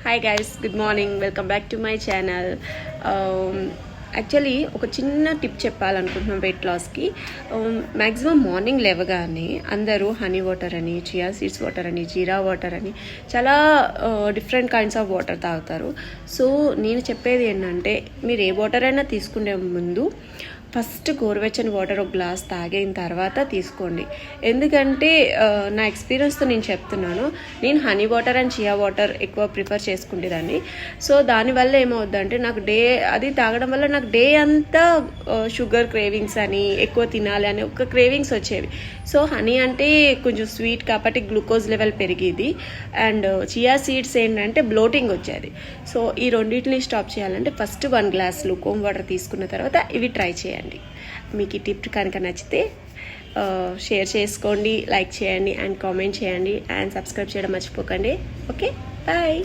Hi guys, good morning. Welcome back to my channel. Actually ఒక చిన్న tip చెప్పాలనుకుంటున్నాం wait లాస్కి. Maximum morning లేవగానే అందరూ హనీ వాటర్ అని, చియా సీడ్స్ వాటర్ అని, జీరా వాటర్ అని చాలా డిఫరెంట్ కైండ్స్ ఆఫ్ వాటర్ తాగుతారు. సో నేను చెప్పేది ఏంటంటే, మీరు ఏ వాటర్ అయినా తీసుకునే ముందు ఫస్ట్ గోరువెచ్చని వాటర్ ఒక గ్లాస్ తాగిన తర్వాత తీసుకోండి. ఎందుకంటే నా ఎక్స్పీరియన్స్తో నేను చెప్తున్నాను. నేను honey water and chia water ఎక్కువ ప్రిఫర్ చేసుకునేదాన్ని. సో దానివల్ల ఏమవుద్దంటే, నాకు అది తాగడం వల్ల నాకు డే అంతా షుగర్ క్రేవింగ్స్ అని, ఎక్కువ తినాలి అని ఒక క్రేవింగ్స్ వచ్చేవి. సో హనీ అంటే కొంచెం స్వీట్ కాబట్టి గ్లూకోజ్ లెవెల్ పెరిగేది, అండ్ చియా సీడ్స్ ఏంటంటే బ్లోటింగ్ వచ్చేది. సో ఈ రెండింటిని స్టాప్ చేయాలంటే ఫస్ట్ 1 గ్లాస్ లూకోమ్ వాటర్ తీసుకున్న తర్వాత ఇవి ట్రై చేయండి. మీకు ఈ టిప్ కనుక నచ్చితే షేర్ చేసుకోండి, లైక్ చేయండి అండ్ కామెంట్ చేయండి అండ్ సబ్స్క్రైబ్ చేయడం మర్చిపోకండి. Okay, bye.